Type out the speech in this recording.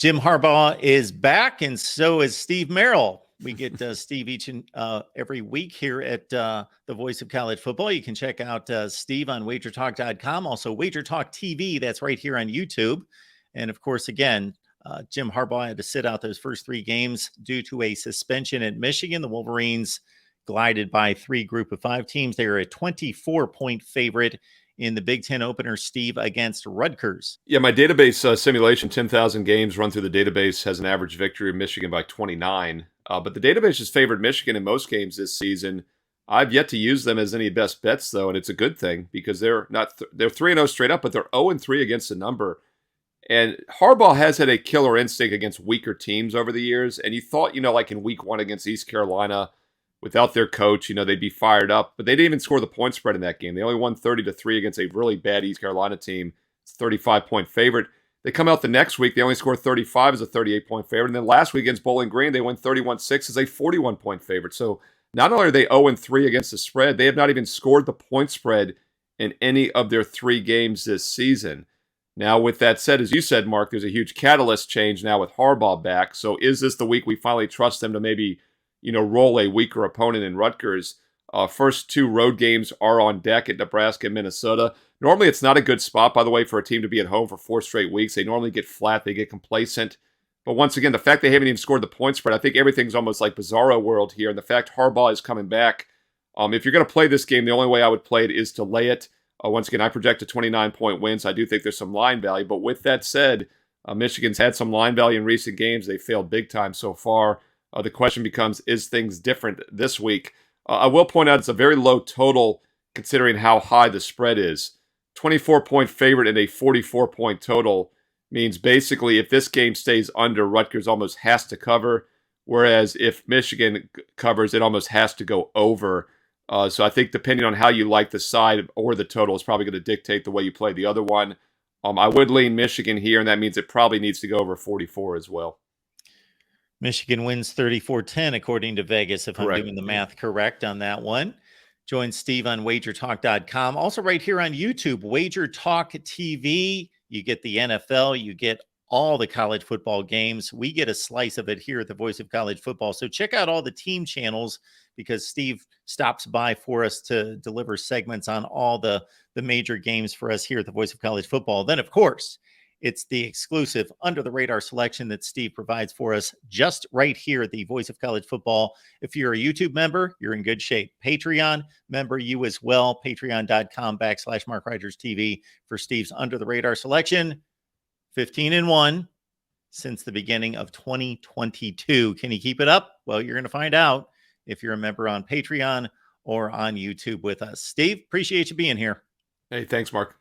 Jim Harbaugh is back, and so is Steve Merrill. We get Steve each and every week here at the Voice of College Football. You can check out Steve on wagertalk.com, also Wager Talk TV. That's right here on YouTube. And of course, again, Jim Harbaugh had to sit out those first three games due to a suspension at Michigan. The Wolverines glided by three Group of Five teams. They are a 24-point favorite in the Big Ten opener, Steve, against Rutgers. Yeah, my database simulation, 10,000 games run through the database, has an average victory of Michigan by 29. But the database has favored Michigan in most games this season. I've yet to use them as any best bets, though, and it's a good thing because they're not they're 3-0 straight up, but they're 0-3 against the number. And Harbaugh has had a killer instinct against weaker teams over the years. And you thought, like in week 1 against East Carolina, without their coach, they'd be fired up. But they didn't even score the point spread in that game. They only won 30-3 against a really bad East Carolina team. It's a 35-point favorite. They come out the next week. They only score 35 as a 38-point favorite. And then last week against Bowling Green, they won 31-6 as a 41-point favorite. So not only are they 0-3 against the spread, they have not even scored the point spread in any of their 3 games this season. Now, with that said, as you said, Mark, there's a huge catalyst change now with Harbaugh back. So is this the week we finally trust them to maybe roll a weaker opponent in Rutgers? First 2 road games are on deck at Nebraska and Minnesota. Normally, it's not a good spot, by the way, for a team to be at home for 4 straight weeks. They normally get flat. They get complacent. But once again, the fact they haven't even scored the point spread, I think everything's almost like bizarro world here. And the fact Harbaugh is coming back, if you're going to play this game, the only way I would play it is to lay it. Once again, I project a 29-point win, so I do think there's some line value. But with that said, Michigan's had some line value in recent games. They failed big time so far. The question becomes, is things different this week? I will point out it's a very low total considering how high the spread is. 24-point favorite and a 44-point total means basically if this game stays under, Rutgers almost has to cover, whereas if Michigan covers, it almost has to go over. So I think depending on how you like the side or the total is probably going to dictate the way you play the other one. I would lean Michigan here, and that means it probably needs to go over 44 as well. Michigan wins 34-10, according to Vegas, if correct. I'm doing the math correct on that one. Join Steve on wagertalk.com. Also right here on YouTube, Wager Talk TV. You get the NFL. You get all the college football games. We get a slice of it here at the Voice of College Football. So check out all the team channels because Steve stops by for us to deliver segments on all the major games for us here at the Voice of College Football. Then, of course, it's the exclusive under-the-radar selection that Steve provides for us just right here at the Voice of College Football. If you're a YouTube member, you're in good shape. Patreon member, you as well. Patreon.com/MarkRogersTV for Steve's under-the-radar selection. 15-1 since the beginning of 2022. Can he keep it up? Well, you're going to find out if you're a member on Patreon or on YouTube with us. Steve, appreciate you being here. Hey, thanks, Mark.